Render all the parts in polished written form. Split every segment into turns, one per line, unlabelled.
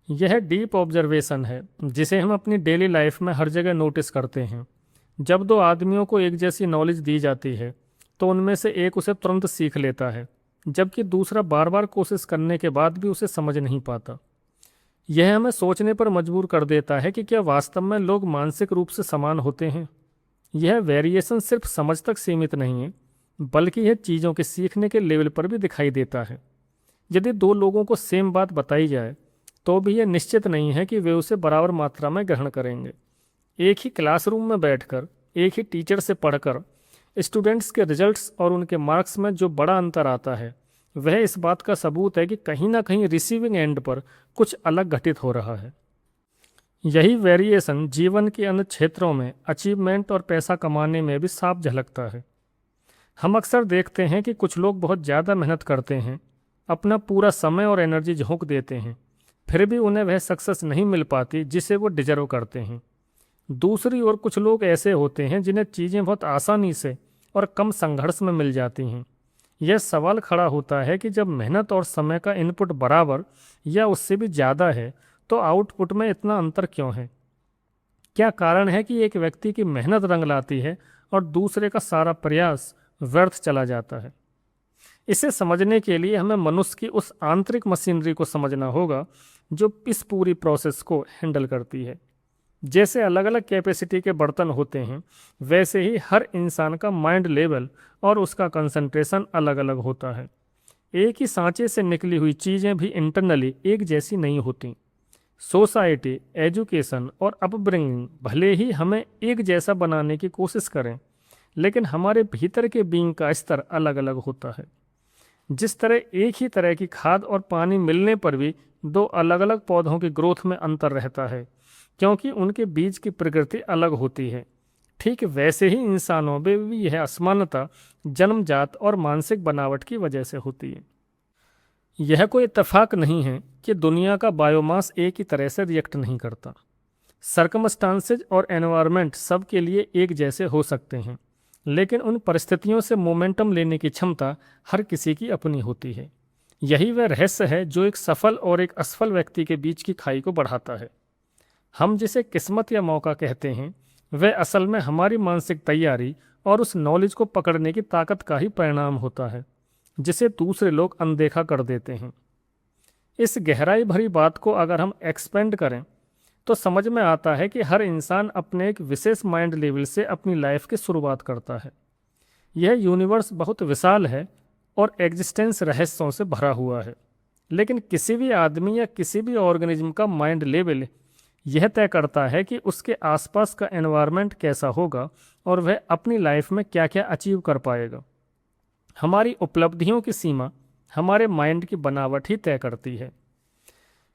यह deep observation है जिसे हम अपनी डेली लाइफ में हर जगह नोटिस करते हैं। जब दो आदमियों को एक जैसी नॉलेज दी जाती है तो उनमें से एक उसे तुरंत सीख लेता है, जबकि दूसरा बार बार कोशिश करने के बाद भी उसे समझ नहीं पाता। यह हमें सोचने पर मजबूर कर देता है कि क्या वास्तव में लोग मानसिक रूप से समान होते हैं। यह वेरिएशन सिर्फ समझ तक सीमित नहीं है, बल्कि यह चीज़ों के सीखने के लेवल पर भी दिखाई देता है। यदि दो लोगों को सेम बात बताई जाए तो भी यह निश्चित नहीं है कि वे उसे बराबर मात्रा में ग्रहण करेंगे। एक ही क्लासरूम में बैठकर एक ही टीचर से पढ़कर स्टूडेंट्स के रिजल्ट्स और उनके मार्क्स में जो बड़ा अंतर आता है, वह इस बात का सबूत है कि कहीं ना कहीं रिसीविंग एंड पर कुछ अलग घटित हो रहा है। यही वेरिएशन जीवन के अन्य क्षेत्रों में अचीवमेंट और पैसा कमाने में भी साफ झलकता है। हम अक्सर देखते हैं कि कुछ लोग बहुत ज़्यादा मेहनत करते हैं, अपना पूरा समय और एनर्जी झोंक देते हैं, फिर भी उन्हें वह सक्सेस नहीं मिल पाती जिसे वो डिजर्व करते हैं। दूसरी ओर कुछ लोग ऐसे होते हैं जिन्हें चीज़ें बहुत आसानी से और कम संघर्ष में मिल जाती हैं। यह सवाल खड़ा होता है कि जब मेहनत और समय का इनपुट बराबर या उससे भी ज़्यादा है तो आउटपुट में इतना अंतर क्यों है। क्या कारण है कि एक व्यक्ति की मेहनत रंग लाती है और दूसरे का सारा प्रयास व्यर्थ चला जाता है। इसे समझने के लिए हमें मनुष्य की उस आंतरिक मशीनरी को समझना होगा जो इस पूरी प्रोसेस को हैंडल करती है। जैसे अलग अलग कैपेसिटी के बर्तन होते हैं, वैसे ही हर इंसान का माइंड लेवल और उसका कंसंट्रेशन अलग अलग होता है। एक ही सांचे से निकली हुई चीज़ें भी इंटरनली एक जैसी नहीं होती। सोसाइटी, एजुकेशन और अपब्रिंगिंग भले ही हमें एक जैसा बनाने की कोशिश करें, लेकिन हमारे भीतर के बीइंग का स्तर अलग अलग होता है। जिस तरह एक ही तरह की खाद और पानी मिलने पर भी दो अलग अलग पौधों की ग्रोथ में अंतर रहता है, क्योंकि उनके बीज की प्रकृति अलग होती है, ठीक वैसे ही इंसानों में भी यह असमानता जन्मजात और मानसिक बनावट की वजह से होती है। यह कोई इत्तेफाक नहीं है कि दुनिया का बायोमास एक ही तरह से रिएक्ट नहीं करता। सर्कमस्टांसेज और एनवायरनमेंट सब के लिए एक जैसे हो सकते हैं, लेकिन उन परिस्थितियों से मोमेंटम लेने की क्षमता हर किसी की अपनी होती है। यही वह रहस्य है जो एक सफल और एक असफल व्यक्ति के बीच की खाई को बढ़ाता है। हम जिसे किस्मत या मौका कहते हैं, वह असल में हमारी मानसिक तैयारी और उस नॉलेज को पकड़ने की ताकत का ही परिणाम होता है, जिसे दूसरे लोग अनदेखा कर देते हैं। इस गहराई भरी बात को अगर हम एक्सपेंड करें तो समझ में आता है कि हर इंसान अपने एक विशेष माइंड लेवल से अपनी लाइफ की शुरुआत करता है। यह यूनिवर्स बहुत विशाल है और एग्जिस्टेंस रहस्यों से भरा हुआ है, लेकिन किसी भी आदमी या किसी भी ऑर्गेनिज्म का माइंड लेवल यह तय करता है कि उसके आसपास का एनवायरनमेंट कैसा होगा और वह अपनी लाइफ में क्या क्या अचीव कर पाएगा। हमारी उपलब्धियों की सीमा हमारे माइंड की बनावट ही तय करती है।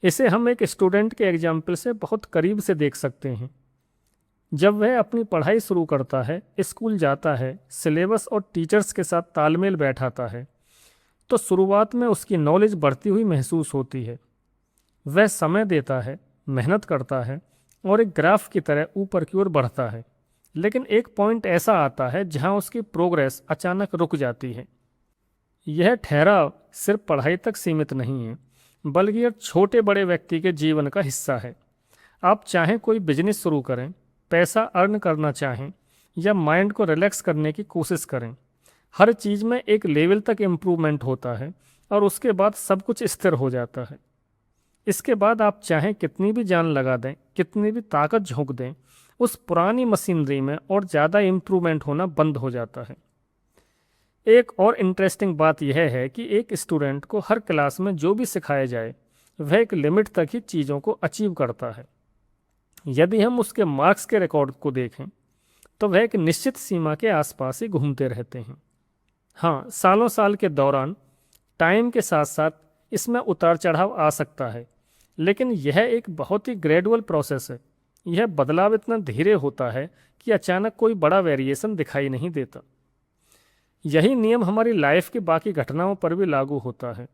इसे हम एक स्टूडेंट के एग्जाम्पल से बहुत करीब से देख सकते हैं। जब वह अपनी पढ़ाई शुरू करता है, स्कूल जाता है, सिलेबस और टीचर्स के साथ तालमेल बैठाता है, तो शुरुआत में उसकी नॉलेज बढ़ती हुई महसूस होती है। वह समय देता है, मेहनत करता है और एक ग्राफ की तरह ऊपर की ओर बढ़ता है। लेकिन एक पॉइंट ऐसा आता है जहां उसकी प्रोग्रेस अचानक रुक जाती है। यह ठहराव सिर्फ पढ़ाई तक सीमित नहीं है, बल्कि एक छोटे बड़े व्यक्ति के जीवन का हिस्सा है। आप चाहें कोई बिजनेस शुरू करें, पैसा अर्न करना चाहें या माइंड को रिलैक्स करने की कोशिश करें, हर चीज़ में एक लेवल तक इम्प्रूवमेंट होता है और उसके बाद सब कुछ स्थिर हो जाता है। इसके बाद आप चाहें कितनी भी जान लगा दें, कितनी भी ताकत झोंक दें, उस पुरानी मशीनरी में और ज़्यादा इम्प्रूवमेंट होना बंद हो जाता है। एक और इंटरेस्टिंग बात यह है कि एक स्टूडेंट को हर क्लास में जो भी सिखाया जाए, वह एक लिमिट तक ही चीज़ों को अचीव करता है। यदि हम उसके मार्क्स के रिकॉर्ड को देखें तो वह एक निश्चित सीमा के आसपास ही घूमते रहते हैं। हाँ, सालों साल के दौरान टाइम के साथ साथ इसमें उतार चढ़ाव आ सकता है, लेकिन यह एक बहुत ही ग्रेजुअल प्रोसेस है। यह बदलाव इतना धीरे होता है कि अचानक कोई बड़ा वेरिएशन दिखाई नहीं देता। यही नियम हमारी लाइफ की बाकी घटनाओं पर भी लागू होता है।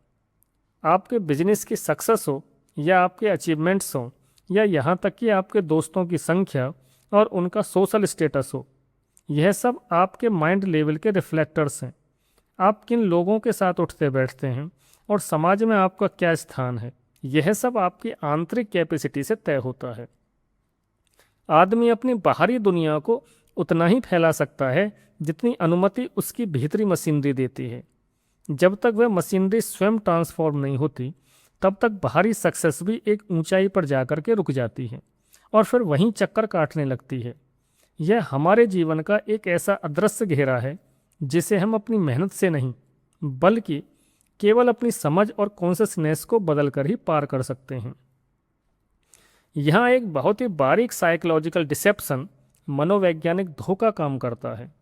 आपके बिजनेस की सक्सेस हो या आपके अचीवमेंट्स हो या यहाँ तक कि आपके दोस्तों की संख्या और उनका सोशल स्टेटस हो, यह सब आपके माइंड लेवल के रिफ्लेक्टर्स हैं। आप किन लोगों के साथ उठते बैठते हैं और समाज में आपका क्या स्थान है, यह सब आपकी आंतरिक कैपेसिटी से तय होता है। आदमी अपनी बाहरी दुनिया को उतना ही फैला सकता है जितनी अनुमति उसकी भीतरी मशीनरी देती है। जब तक वह मशीनरी स्वयं ट्रांसफॉर्म नहीं होती, तब तक बाहरी सक्सेस भी एक ऊंचाई पर जाकर के रुक जाती है और फिर वहीं चक्कर काटने लगती है। यह हमारे जीवन का एक ऐसा अदृश्य घेरा है जिसे हम अपनी मेहनत से नहीं, बल्कि केवल अपनी समझ और कॉन्शसनेस को बदलकर ही पार कर सकते हैं। यहाँ एक बहुत ही बारीक साइकोलॉजिकल डिसेप्शन, मनोवैज्ञानिक धोखा काम करता है।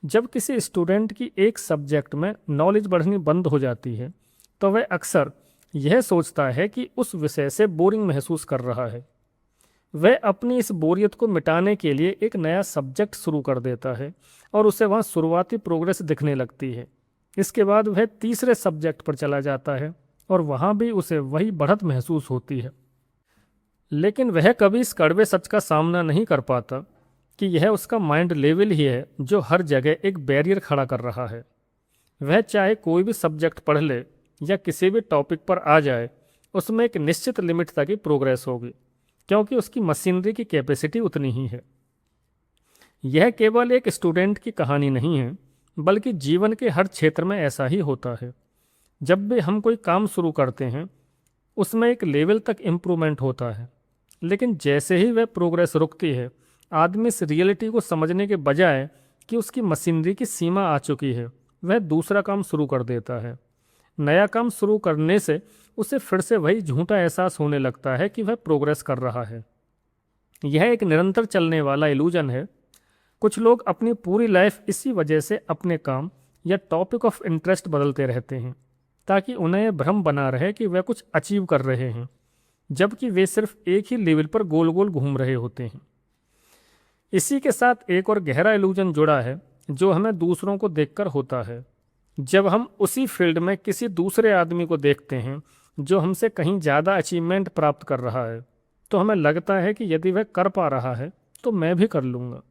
जब किसी स्टूडेंट की एक सब्जेक्ट में नॉलेज बढ़नी बंद हो जाती है, तो वह अक्सर यह सोचता है कि उस विषय से बोरिंग महसूस कर रहा है। वह अपनी इस बोरियत को मिटाने के लिए एक नया सब्जेक्ट शुरू कर देता है और उसे वहाँ शुरुआती प्रोग्रेस दिखने लगती है। इसके बाद वह तीसरे सब्जेक्ट पर चला जाता है और वहाँ भी उसे वही बढ़त महसूस होती है। लेकिन वह कभी इस कड़वे सच का सामना नहीं कर पाता कि यह उसका माइंड लेवल ही है जो हर जगह एक बैरियर खड़ा कर रहा है। वह चाहे कोई भी सब्जेक्ट पढ़ ले या किसी भी टॉपिक पर आ जाए, उसमें एक निश्चित लिमिट तक ही प्रोग्रेस होगी, क्योंकि उसकी मशीनरी की कैपेसिटी उतनी ही है। यह केवल एक स्टूडेंट की कहानी नहीं है, बल्कि जीवन के हर क्षेत्र में ऐसा ही होता है। जब भी हम कोई काम शुरू करते हैं, उसमें एक लेवल तक इम्प्रूवमेंट होता है, लेकिन जैसे ही वह प्रोग्रेस रुकती है, आदमी इस रियलिटी को समझने के बजाय कि उसकी मशीनरी की सीमा आ चुकी है, वह दूसरा काम शुरू कर देता है। नया काम शुरू करने से उसे फिर से वही झूठा एहसास होने लगता है कि वह प्रोग्रेस कर रहा है। यह एक निरंतर चलने वाला इल्यूजन है। कुछ लोग अपनी पूरी लाइफ इसी वजह से अपने काम या टॉपिक ऑफ इंटरेस्ट बदलते रहते हैं, ताकि उन्हें यह भ्रम बना रहे कि वह कुछ अचीव कर रहे हैं, जबकि वे सिर्फ एक ही लेवल पर गोल गोल घूम रहे होते हैं। इसी के साथ एक और गहरा इल्यूजन जुड़ा है जो हमें दूसरों को देखकर होता है। जब हम उसी फील्ड में किसी दूसरे आदमी को देखते हैं जो हमसे कहीं ज़्यादा अचीवमेंट प्राप्त कर रहा है, तो हमें लगता है कि यदि वह कर पा रहा है तो मैं भी कर लूँगा।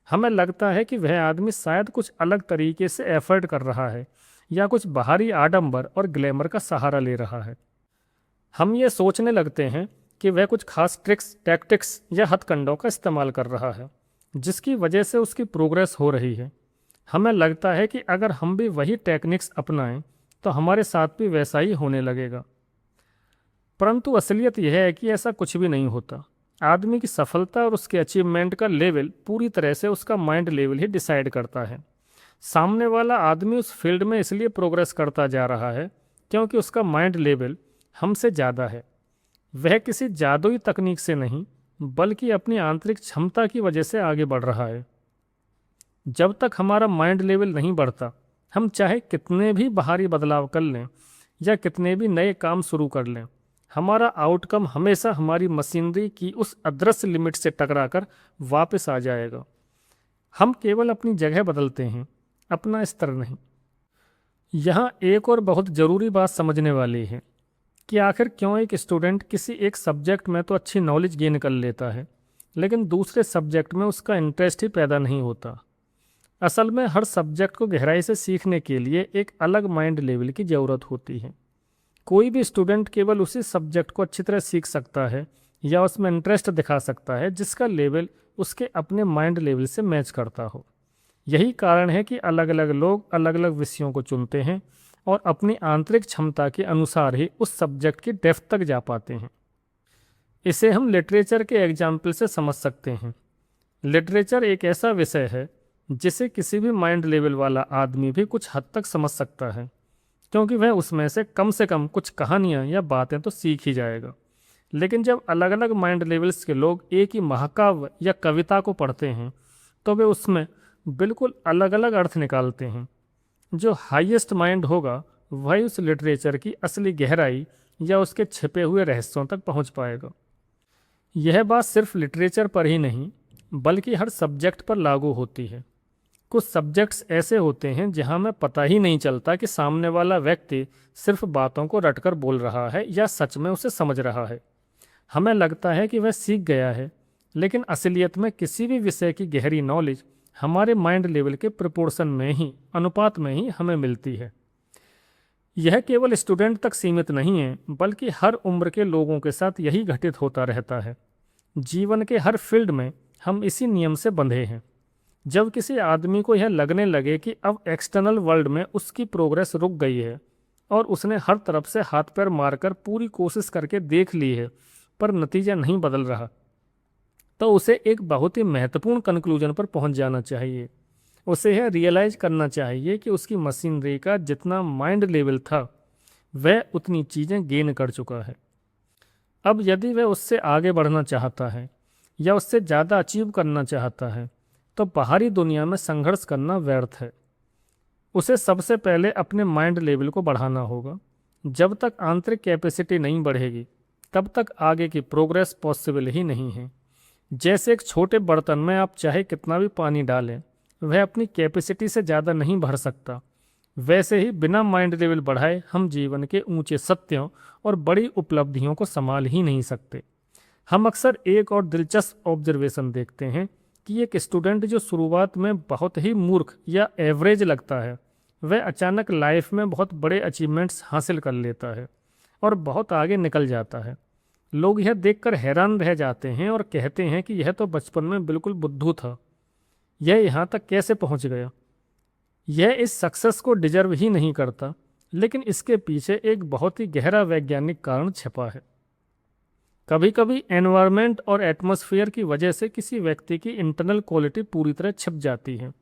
हमें लगता है कि वह आदमी शायद कुछ अलग तरीके से एफर्ट कर रहा है या कुछ बाहरी आडंबर और ग्लैमर का सहारा ले रहा है। हम ये सोचने लगते हैं कि वह कुछ खास ट्रिक्स, टैक्टिक्स या हथकंडों का इस्तेमाल कर रहा है जिसकी वजह से उसकी प्रोग्रेस हो रही है। हमें लगता है कि अगर हम भी वही टेक्निक्स अपनाएं तो हमारे साथ भी वैसा ही होने लगेगा। परंतु असलियत यह है कि ऐसा कुछ भी नहीं होता। आदमी की सफलता और उसके अचीवमेंट का लेवल पूरी तरह से उसका माइंड लेवल ही डिसाइड करता है। सामने वाला आदमी उस फील्ड में इसलिए प्रोग्रेस करता जा रहा है क्योंकि उसका माइंड लेवल हमसे ज़्यादा है। वह किसी जादुई तकनीक से नहीं, बल्कि अपनी आंतरिक क्षमता की वजह से आगे बढ़ रहा है। जब तक हमारा माइंड लेवल नहीं बढ़ता, हम चाहे कितने भी बाहरी बदलाव कर लें या कितने भी नए काम शुरू कर लें, हमारा आउटकम हमेशा हमारी मशीनरी की उस अदृश्य लिमिट से टकराकर वापस आ जाएगा। हम केवल अपनी जगह बदलते हैं, अपना स्तर नहीं। यहाँ एक और बहुत ज़रूरी बात समझने वाली है कि आखिर क्यों एक स्टूडेंट किसी एक सब्जेक्ट में तो अच्छी नॉलेज गेन कर लेता है, लेकिन दूसरे सब्जेक्ट में उसका इंटरेस्ट ही पैदा नहीं होता। असल में हर सब्जेक्ट को गहराई से सीखने के लिए एक अलग माइंड लेवल की ज़रूरत होती है। कोई भी स्टूडेंट केवल उसी सब्जेक्ट को अच्छी तरह सीख सकता है या उसमें इंटरेस्ट दिखा सकता है जिसका लेवल उसके अपने माइंड लेवल से मैच करता हो। यही कारण है कि अलग अलग लोग अलग अलग विषयों को चुनते हैं और अपनी आंतरिक क्षमता के अनुसार ही उस सब्जेक्ट की डेप्थ तक जा पाते हैं। इसे हम लिटरेचर के एग्जाम्पल से समझ सकते हैं। लिटरेचर एक ऐसा विषय है जिसे किसी भी माइंड लेवल वाला आदमी भी कुछ हद तक समझ सकता है, क्योंकि वह उसमें से कम कुछ कहानियाँ या बातें तो सीख ही जाएगा। लेकिन जब अलग अलग माइंड लेवल्स के लोग एक ही महाकाव्य या कविता को पढ़ते हैं, तो वे उसमें बिल्कुल अलग अलग अर्थ निकालते हैं। जो हाईएस्ट माइंड होगा वही उस लिटरेचर की असली गहराई या उसके छिपे हुए रहस्यों तक पहुंच पाएगा। यह बात सिर्फ लिटरेचर पर ही नहीं, बल्कि हर सब्जेक्ट पर लागू होती है। कुछ सब्जेक्ट्स ऐसे होते हैं जहां हमें पता ही नहीं चलता कि सामने वाला व्यक्ति सिर्फ बातों को रटकर बोल रहा है या सच में उसे समझ रहा है। हमें लगता है कि वह सीख गया है, लेकिन असलियत में किसी भी विषय की गहरी नॉलेज हमारे माइंड लेवल के प्रोपोर्शन में ही, अनुपात में ही हमें मिलती है। यह केवल स्टूडेंट तक सीमित नहीं है, बल्कि हर उम्र के लोगों के साथ यही घटित होता रहता है। जीवन के हर फील्ड में हम इसी नियम से बंधे हैं। जब किसी आदमी को यह लगने लगे कि अब एक्सटर्नल वर्ल्ड में उसकी प्रोग्रेस रुक गई है और उसने हर तरफ से हाथ पैर मारकर पूरी कोशिश करके देख ली है, पर नतीजा नहीं बदल रहा, तो उसे एक बहुत ही महत्वपूर्ण कंक्लूजन पर पहुंच जाना चाहिए। उसे यह रियलाइज करना चाहिए कि उसकी मशीनरी का जितना माइंड लेवल था, वह उतनी चीज़ें गेन कर चुका है। अब यदि वह उससे आगे बढ़ना चाहता है या उससे ज़्यादा अचीव करना चाहता है, तो बाहरी दुनिया में संघर्ष करना व्यर्थ है। उसे सबसे पहले अपने माइंड लेवल को बढ़ाना होगा। जब तक आंतरिक कैपेसिटी नहीं बढ़ेगी, तब तक आगे की प्रोग्रेस पॉसिबल ही नहीं है। जैसे एक छोटे बर्तन में आप चाहे कितना भी पानी डालें, वह अपनी कैपेसिटी से ज़्यादा नहीं भर सकता। वैसे ही बिना माइंड लेवल बढ़ाए हम जीवन के ऊंचे सत्यों और बड़ी उपलब्धियों को संभाल ही नहीं सकते। हम अक्सर एक और दिलचस्प ऑब्जर्वेशन देखते हैं कि एक स्टूडेंट जो शुरुआत में बहुत ही मूर्ख या एवरेज लगता है, वह अचानक लाइफ में बहुत बड़े अचीवमेंट्स हासिल कर लेता है और बहुत आगे निकल जाता है। लोग यह देखकर हैरान रह जाते हैं और कहते हैं कि यह तो बचपन में बिल्कुल बुद्धू था, यह यहाँ तक कैसे पहुँच गया। यह इस सक्सेस को डिजर्व ही नहीं करता, लेकिन इसके पीछे एक बहुत ही गहरा वैज्ञानिक कारण छिपा है। कभी कभी एनवायरनमेंट और एटमॉस्फेयर की वजह से किसी व्यक्ति की इंटरनल क्वालिटी पूरी तरह छिप जाती है।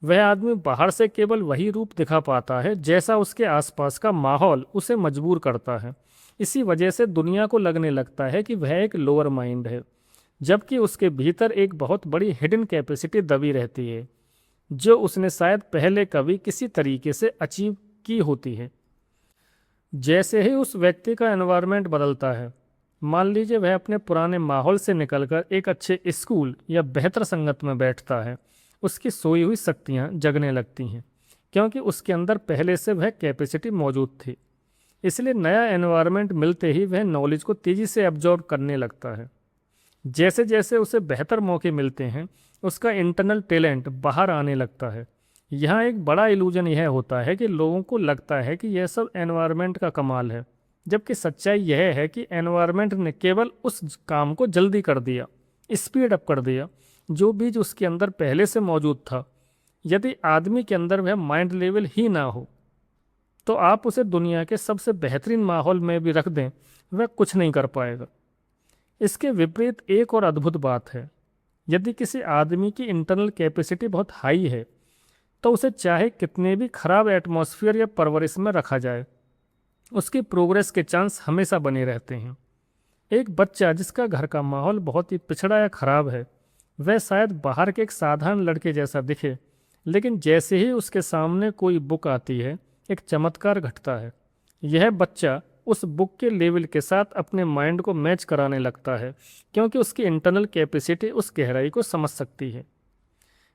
वह आदमी बाहर से केवल वही रूप दिखा पाता है जैसा उसके आसपास का माहौल उसे मजबूर करता है। इसी वजह से दुनिया को लगने लगता है कि वह एक लोअर माइंड है, जबकि उसके भीतर एक बहुत बड़ी हिडन कैपेसिटी दबी रहती है, जो उसने शायद पहले कभी किसी तरीके से अचीव की होती है। जैसे ही उस व्यक्ति का एनवायरनमेंट बदलता है, मान लीजिए वह अपने पुराने माहौल से निकलकर एक अच्छे स्कूल या बेहतर संगत में बैठता है, उसकी सोई हुई शक्तियाँ जगने लगती हैं, क्योंकि उसके अंदर पहले से वह कैपेसिटी मौजूद थी। इसलिए नया एनवायरनमेंट मिलते ही वह नॉलेज को तेज़ी से एब्जॉर्ब करने लगता है। जैसे जैसे उसे बेहतर मौके मिलते हैं, उसका इंटरनल टैलेंट बाहर आने लगता है। यहाँ एक बड़ा इल्यूजन यह होता है कि लोगों को लगता है कि यह सब एनवायरनमेंट का कमाल है, जबकि सच्चाई यह है कि एनवायरनमेंट ने केवल उस काम को जल्दी कर दिया, स्पीड अप कर दिया, जो बीज उसके अंदर पहले से मौजूद था। यदि आदमी के अंदर वह माइंड लेवल ही ना हो, तो आप उसे दुनिया के सबसे बेहतरीन माहौल में भी रख दें, वह कुछ नहीं कर पाएगा। इसके विपरीत एक और अद्भुत बात है। यदि किसी आदमी की इंटरनल कैपेसिटी बहुत हाई है, तो उसे चाहे कितने भी खराब एटमॉस्फेयर या परवरिश में रखा जाए, उसकी प्रोग्रेस के चांस हमेशा बने रहते हैं। एक बच्चा जिसका घर का माहौल बहुत ही पिछड़ा या खराब है, वह शायद बाहर के एक साधारण लड़के जैसा दिखे, लेकिन जैसे ही उसके सामने कोई बुक आती है, एक चमत्कार घटता है। यह बच्चा उस बुक के लेवल के साथ अपने माइंड को मैच कराने लगता है, क्योंकि उसकी इंटरनल कैपेसिटी उस गहराई को समझ सकती है।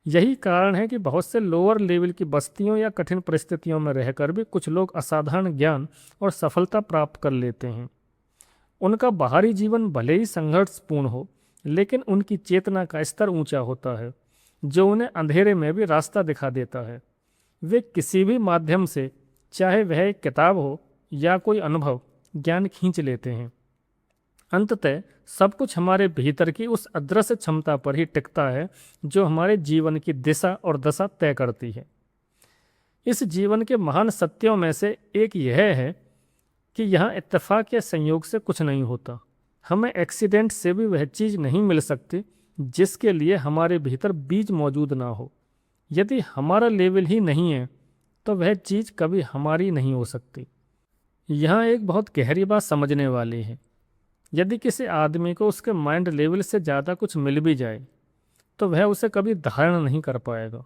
यही कारण है कि बहुत से लोअर लेवल की बस्तियों या कठिन परिस्थितियों में रहकर भी कुछ लोग असाधारण ज्ञान और सफलता प्राप्त कर लेते हैं। उनका बाहरी जीवन भले ही संघर्षपूर्ण हो, लेकिन उनकी चेतना का स्तर ऊंचा होता है, जो उन्हें अंधेरे में भी रास्ता दिखा देता है। वे किसी भी माध्यम से, चाहे वह एक किताब हो या कोई अनुभव, ज्ञान खींच लेते हैं। अंततः सब कुछ हमारे भीतर की उस अदृश्य क्षमता पर ही टिकता है, जो हमारे जीवन की दिशा और दशा तय करती है। इस जीवन के महान सत्यों में से एक यह है कि यहाँ इत्तेफाक या संयोग से कुछ नहीं होता। हमें एक्सीडेंट से भी वह चीज़ नहीं मिल सकती जिसके लिए हमारे भीतर बीज मौजूद ना हो। यदि हमारा लेवल ही नहीं है, तो वह चीज़ कभी हमारी नहीं हो सकती। यहाँ एक बहुत गहरी बात समझने वाली है। यदि किसी आदमी को उसके माइंड लेवल से ज़्यादा कुछ मिल भी जाए, तो वह उसे कभी धारण नहीं कर पाएगा।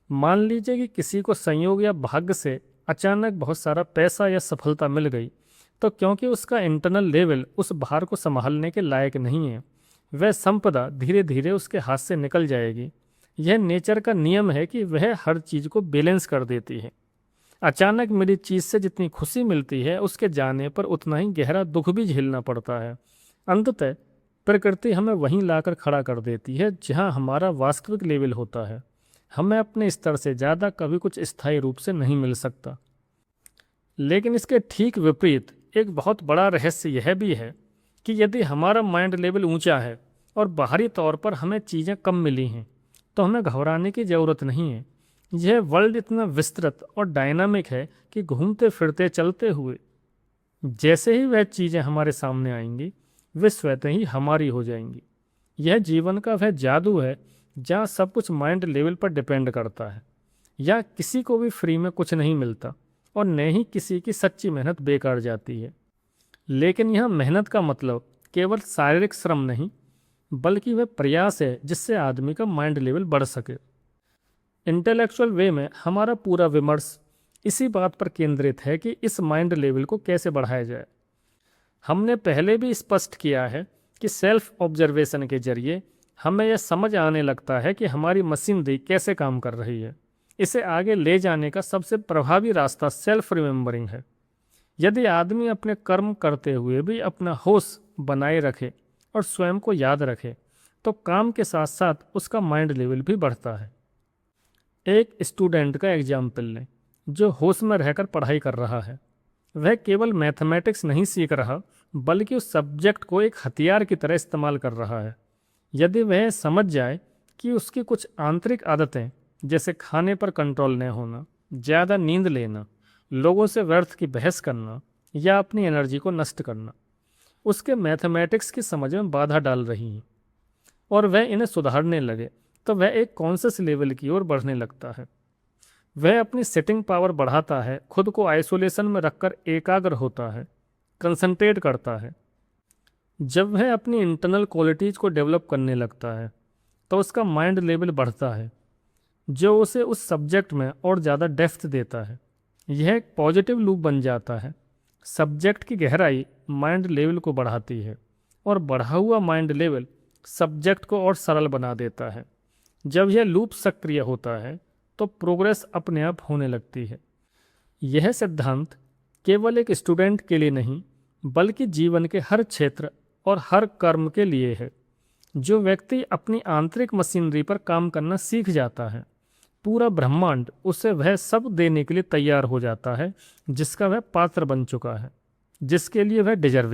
मान लीजिए कि किसी को संयोग या भाग्य से अचानक बहुत सारा पैसा या सफलता मिल गई, तो क्योंकि उसका इंटरनल लेवल उस भार को संभालने के लायक नहीं है, वह संपदा धीरे धीरे उसके हाथ से निकल जाएगी। यह नेचर का नियम है कि वह हर चीज़ को बैलेंस कर देती है। अचानक मिली चीज़ से जितनी खुशी मिलती है, उसके जाने पर उतना ही गहरा दुख भी झेलना पड़ता है। अंततः प्रकृति हमें वहीं लाकर खड़ा कर देती है जहां हमारा वास्तविक लेवल होता है। हमें अपने स्तर से ज़्यादा कभी कुछ स्थायी रूप से नहीं मिल सकता। लेकिन इसके ठीक विपरीत एक बहुत बड़ा रहस्य यह भी है कि यदि हमारा माइंड लेवल ऊंचा है और बाहरी तौर पर हमें चीज़ें कम मिली हैं, तो हमें घबराने की ज़रूरत नहीं है। यह वर्ल्ड इतना विस्तृत और डायनामिक है कि घूमते फिरते चलते हुए जैसे ही वह चीज़ें हमारे सामने आएंगी, वे स्वतः ही हमारी हो जाएंगी। यह जीवन का वह जादू है जहाँ सब कुछ माइंड लेवल पर डिपेंड करता है। या किसी को भी फ्री में कुछ नहीं मिलता और न ही किसी की सच्ची मेहनत बेकार जाती है। लेकिन यह मेहनत का मतलब केवल शारीरिक श्रम नहीं, बल्कि वह प्रयास है जिससे आदमी का माइंड लेवल बढ़ सके। इंटेलेक्चुअल वे में हमारा पूरा विमर्श इसी बात पर केंद्रित है कि इस माइंड लेवल को कैसे बढ़ाया जाए। हमने पहले भी स्पष्ट किया है कि सेल्फ ऑब्जर्वेशन के जरिए हमें यह समझ आने लगता है कि हमारी मशीनरी कैसे काम कर रही है। इसे आगे ले जाने का सबसे प्रभावी रास्ता सेल्फ रिमेंबरिंग है। यदि आदमी अपने कर्म करते हुए भी अपना होश बनाए रखे और स्वयं को याद रखे, तो काम के साथ साथ उसका माइंड लेवल भी बढ़ता है। एक स्टूडेंट का एग्जाम्पल लें जो होश में रहकर पढ़ाई कर रहा है। वह केवल मैथमेटिक्स नहीं सीख रहा, बल्कि उस सब्जेक्ट को एक हथियार की तरह इस्तेमाल कर रहा है। यदि वह समझ जाए कि उसकी कुछ आंतरिक आदतें, जैसे खाने पर कंट्रोल न होना, ज़्यादा नींद लेना, लोगों से व्यर्थ की बहस करना या अपनी एनर्जी को नष्ट करना, उसके मैथमेटिक्स की समझ में बाधा डाल रही हैं, और वह इन्हें सुधारने लगे, तो वह एक कॉन्शियस लेवल की ओर बढ़ने लगता है। वह अपनी सेटिंग पावर बढ़ाता है, खुद को आइसोलेशन में रखकर एकाग्र होता है, कंसंट्रेट करता है। जब वह अपनी इंटरनल क्वालिटीज़ को डेवलप करने लगता है, तो उसका माइंड लेवल बढ़ता है, जो उसे उस सब्जेक्ट में और ज़्यादा डेप्थ देता है। यह एक पॉजिटिव लूप बन जाता है। सब्जेक्ट की गहराई माइंड लेवल को बढ़ाती है और बढ़ा हुआ माइंड लेवल सब्जेक्ट को और सरल बना देता है। जब यह लूप सक्रिय होता है, तो प्रोग्रेस अपने आप होने लगती है। यह सिद्धांत केवल एक स्टूडेंट के लिए नहीं, बल्कि जीवन के हर क्षेत्र और हर कर्म के लिए है। जो व्यक्ति अपनी आंतरिक मशीनरी पर काम करना सीख जाता है, पूरा ब्रह्मांड उसे वह सब देने के लिए तैयार हो जाता है जिसका वह पात्र बन चुका है, जिसके लिए वह डिजर्विंग